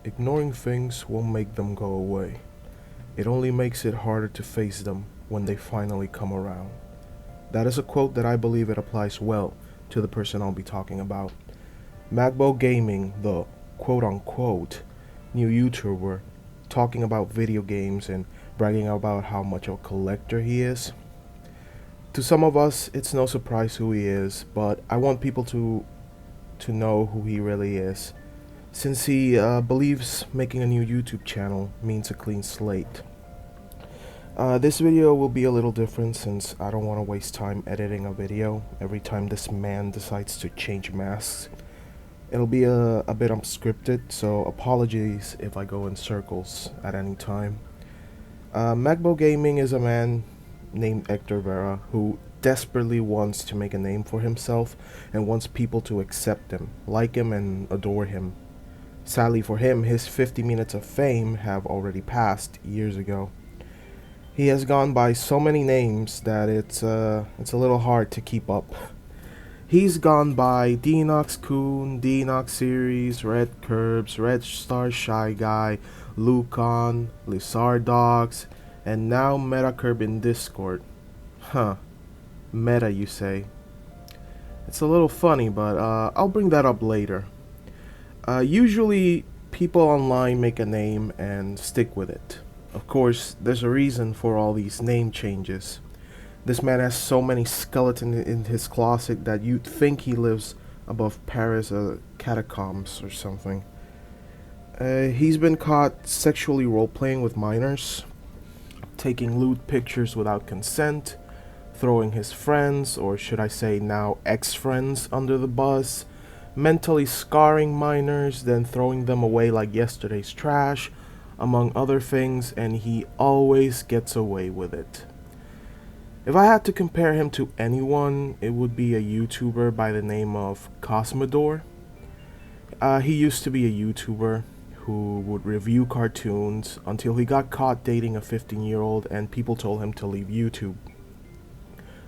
ignoring things won't make them go away. It only makes it harder to face them when they finally come around. That is a quote that I believe it applies well to the person I'll be talking about. Magbo Gaming, the quote unquote new YouTuber, talking about video games and bragging about how much of a collector he is. To some of us, it's no surprise who he is, but I want people to know who he really is, since he believes making a new YouTube channel means a clean slate. This video will be a little different since I don't want to waste time editing a video every time this man decides to change masks. It'll be a bit unscripted, so apologies if I go in circles at any time. Magbo Gaming is a man named Hector Vera who desperately wants to make a name for himself and wants people to accept him, like him, and adore him. Sadly for him, his 50 minutes of fame have already passed years ago. He has gone by so many names that it's a little hard to keep up. He's gone by Denox Coon, Denox Series, Red Curbs, Red Star Shy Guy, Lucon, Lizard Dogs, and now Meta Curb in Discord. Huh. Meta, you say? It's a little funny, but I'll bring that up later. Usually, people online make a name and stick with it. Of course, there's a reason for all these name changes. This man has so many skeletons in his closet that you'd think he lives above Paris catacombs or something. He's been caught sexually role-playing with minors, taking lewd pictures without consent, throwing his friends, or should I say now ex-friends, under the bus, mentally scarring minors, then throwing them away like yesterday's trash, among other things, and he always gets away with it. If I had to compare him to anyone, it would be a YouTuber by the name of Cosmodor. He used to be a YouTuber who would review cartoons until he got caught dating a 15-year-old and people told him to leave YouTube.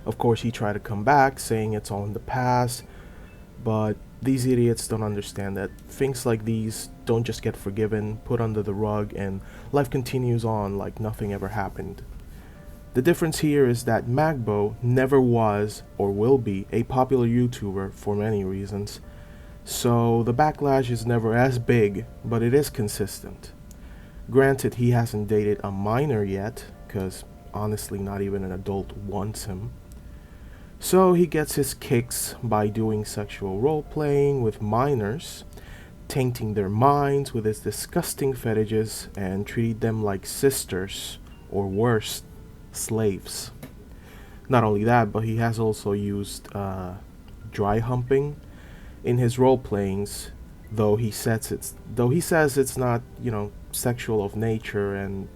Of course, he tried to come back, saying it's all in the past, but these idiots don't understand that things like these don't just get forgiven, put under the rug, and life continues on like nothing ever happened. The difference here is that Magbo never was or will be a popular YouTuber for many reasons, so the backlash is never as big, but it is consistent. Granted, he hasn't dated a minor yet, cause honestly not even an adult wants him. So he gets his kicks by doing sexual role-playing with minors, tainting their minds with his disgusting fetishes, and treating them like sisters, or worse, slaves. Not only that, but he has also used dry humping in his role-playings, though he says it's not, sexual of nature and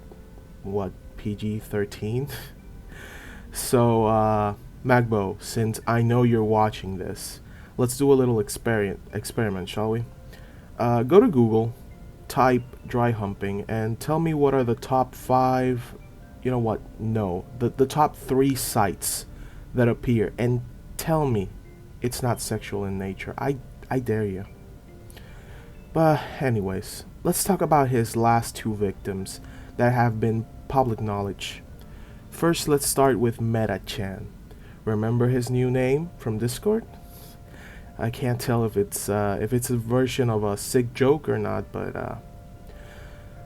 PG-13. So Magbo, since I know you're watching this, let's do a little experiment, shall we? Go to Google, type dry humping, and tell me what are the top 5, the top 3 sites that appear, and tell me it's not sexual in nature. I dare you. But anyways, let's talk about his last 2 victims that have been public knowledge. First, let's start with Meta-chan. Remember his new name from Discord? I can't tell if it's a version of a sick joke or not, but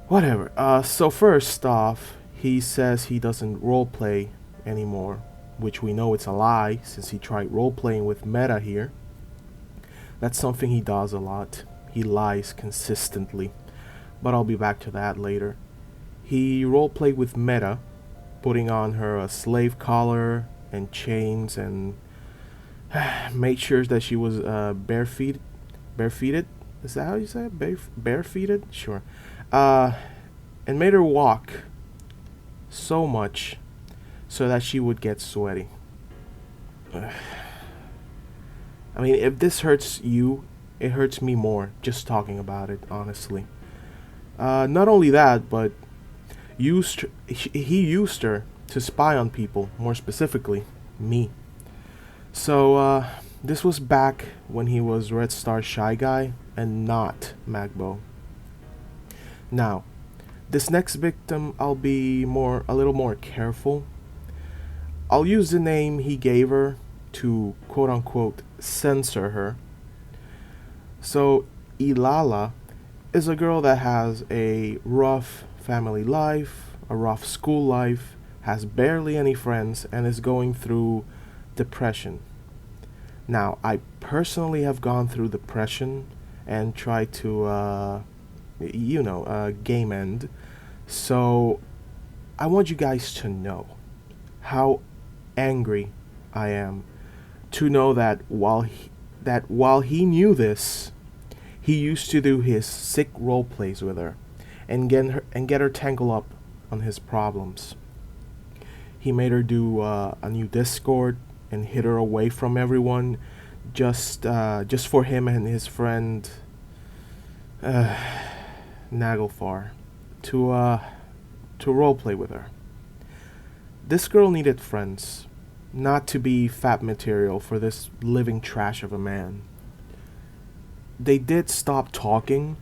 whatever. So first off, he says he doesn't roleplay anymore, which we know it's a lie since he tried roleplaying with Meta here. That's something he does a lot. He lies consistently, but I'll be back to that later. He roleplayed with Meta, putting on her a slave collar and chains, and made sure that she was barefooted. Is that how you say it? Barefooted? Sure. And made her walk so much so that she would get sweaty. I mean, if this hurts you, it hurts me more just talking about it, honestly. Not only that, but he used her to spy on people, more specifically, me. So, this was back when he was Red Star Shy Guy and not Magbo. Now, this next victim, I'll be a little more careful. I'll use the name he gave her to quote unquote censor her. So, Ilala is a girl that has a rough family life, a rough school life, has barely any friends, and is going through depression. Now, I personally have gone through depression and tried to, game end. So, I want you guys to know how angry I am to know that while he knew this, he used to do his sick role plays with her and get her tangled up on his problems. He made her do a new Discord and hid her away from everyone, just for him and his friend Nagelfar to roleplay with her. This girl needed friends, not to be fat material for this living trash of a man. They did stop talking,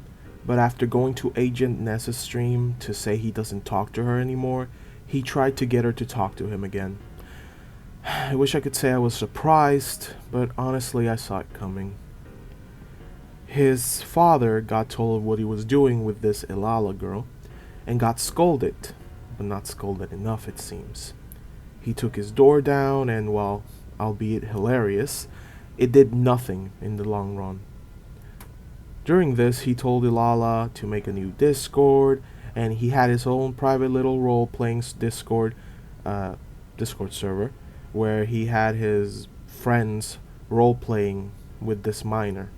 but after going to Agent Ness's stream to say he doesn't talk to her anymore, he tried to get her to talk to him again. I wish I could say I was surprised, but honestly I saw it coming. His father got told of what he was doing with this Ilala girl, and got scolded, but not scolded enough it seems. He took his door down, and while, albeit hilarious, it did nothing in the long run. During this, he told Ilala to make a new Discord, and he had his own private little role-playing Discord server, where he had his friends role-playing with this minor.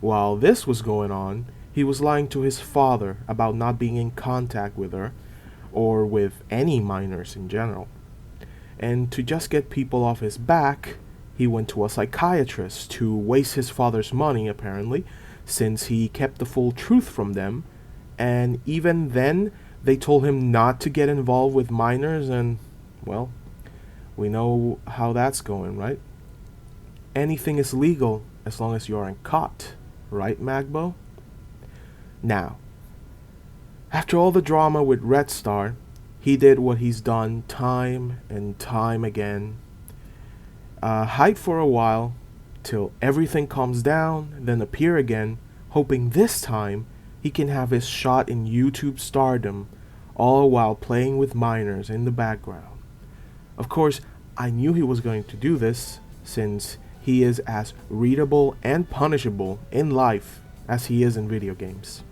While this was going on, he was lying to his father about not being in contact with her, or with any minors in general. And to just get people off his back, he went to a psychiatrist to waste his father's money, apparently, since he kept the full truth from them, and even then, they told him not to get involved with minors, and, well, we know how that's going, right? Anything is legal as long as you aren't caught, right, Magbo? Now, after all the drama with Red Star, he did what he's done time and time again. Hide for a while, till everything calms down, then appear again, hoping this time he can have his shot in YouTube stardom, all while playing with minors in the background. Of course, I knew he was going to do this, since he is as readable and punishable in life as he is in video games.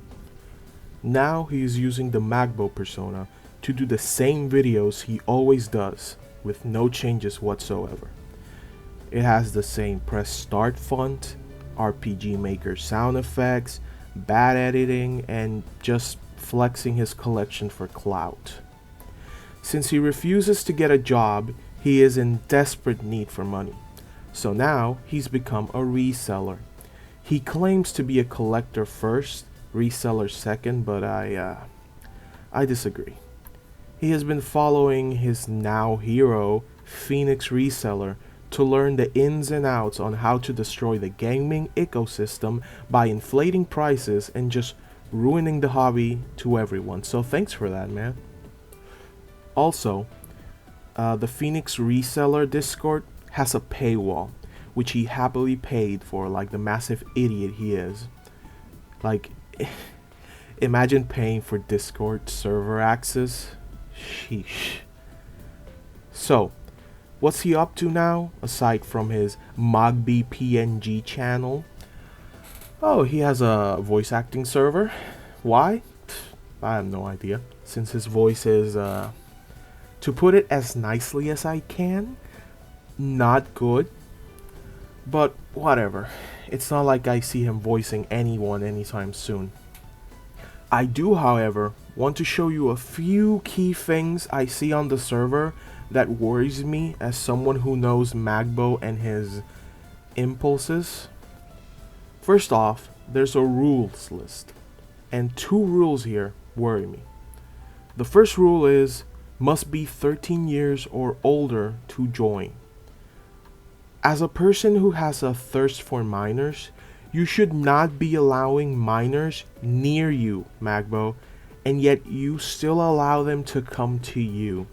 Now he is using the Magbo persona to do the same videos he always does, with no changes whatsoever. It has the same press start font, RPG Maker sound effects, bad editing, and just flexing his collection for clout. Since he refuses to get a job, he is in desperate need for money. So now he's become a reseller. He claims to be a collector first, reseller second, but I disagree. He has been following his now hero, Phoenix Reseller, to learn the ins and outs on how to destroy the gaming ecosystem by inflating prices and just ruining the hobby to everyone. So thanks for that, man. Also, the Phoenix Reseller Discord has a paywall, which he happily paid for like the massive idiot he is. Like, imagine paying for Discord server access. Sheesh. So, what's he up to now, aside from his Magbo PNG channel? Oh, he has a voice acting server. Why? I have no idea. Since his voice is, to put it as nicely as I can, not good. But whatever. It's not like I see him voicing anyone anytime soon. I do, however, want to show you a few key things I see on the server that worries me as someone who knows Magbo and his impulses. First off, there's a rules list, and 2 rules here worry me. The first rule is, must be 13 years or older to join. As a person who has a thirst for minors, You should not be allowing minors near you, Magbo, and yet you still allow them to come to you.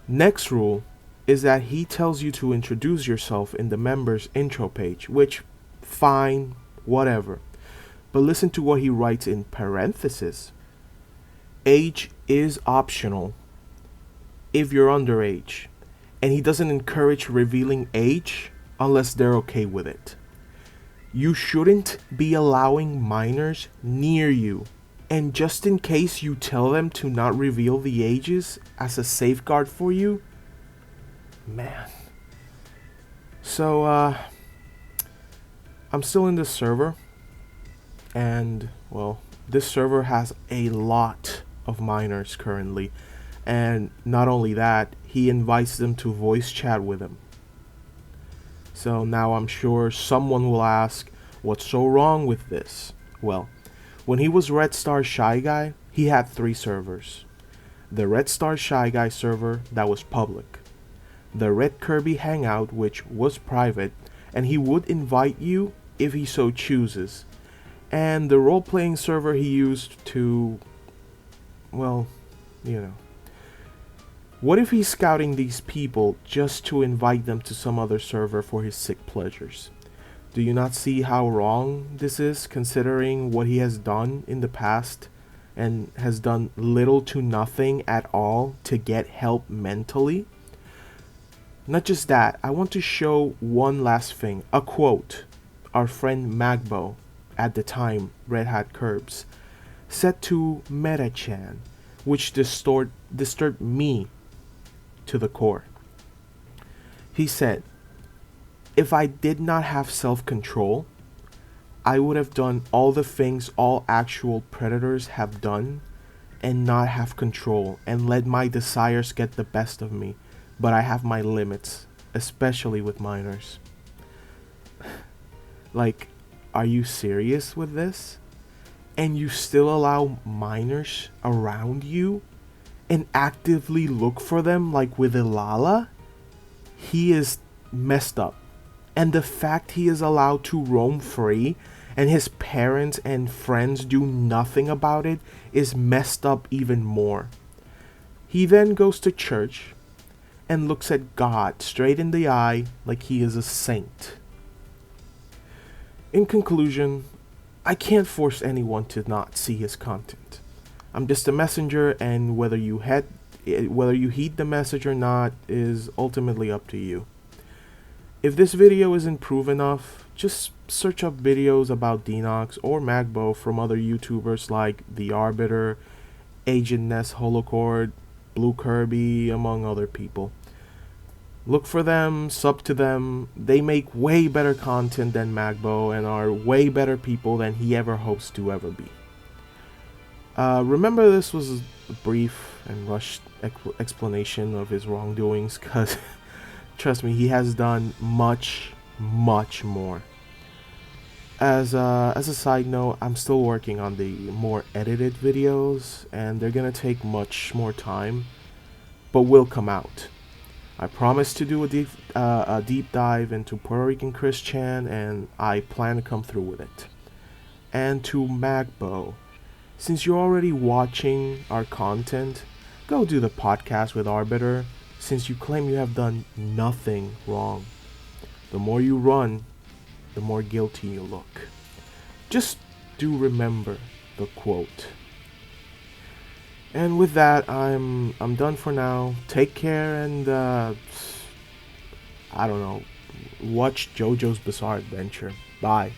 Next rule is that he tells you to introduce yourself in the member's intro page, which, fine, whatever. But listen to what he writes in parentheses. Age is optional if you're underage, and he doesn't encourage revealing age unless they're okay with it. You shouldn't be allowing minors near you. And just in case you tell them to not reveal the ages as a safeguard for you, man. So, I'm still in this server, and, well, this server has a lot of minors currently, and not only that, he invites them to voice chat with him. So now I'm sure someone will ask, what's so wrong with this? Well, when he was Red Star Shy Guy, he had 3 servers. The Red Star Shy Guy server that was public, the Red Kirby Hangout, which was private, and he would invite you if he so chooses, and the role-playing server he used to, well, you know. What if he's scouting these people just to invite them to some other server for his sick pleasures? Do you not see how wrong this is, considering what he has done in the past and has done little to nothing at all to get help mentally? Not just that, I want to show one last thing. A quote our friend Magbo, at the time Red Hat Curbs, said to Meta-chan, which disturbed me to the core. He said, if I did not have self-control, I would have done all the things all actual predators have done and not have control and let my desires get the best of me, but I have my limits, especially with minors. Like, are you serious with this? And you still allow minors around you and actively look for them like with Ilala? He is messed up. And the fact he is allowed to roam free and his parents and friends do nothing about it is messed up even more. He then goes to church and looks at God straight in the eye like he is a saint. In conclusion, I can't force anyone to not see his content. I'm just a messenger, and whether you heed the message or not is ultimately up to you. If this video isn't proof enough, just search up videos about Denox or Magbo from other YouTubers like The Arbiter, Agent Ness Holocord, Blue Kirby, among other people. Look for them, sub to them. They make way better content than Magbo and are way better people than he ever hopes to ever be. Remember, this was a brief and rushed explanation of his wrongdoings, because trust me, he has done much, much more. As a side note, I'm still working on the more edited videos, and they're gonna take much more time, but will come out. I promise to do a deep dive into Puerto Rican Chris Chan, and I plan to come through with it. And to Magbo, since you're already watching our content, go do the podcast with Arbiter, since you claim you have done nothing wrong. The more you run, the more guilty you look. Just do remember the quote. And with that, I'm done for now. Take care, and I don't know, watch Jojo's Bizarre Adventure. Bye.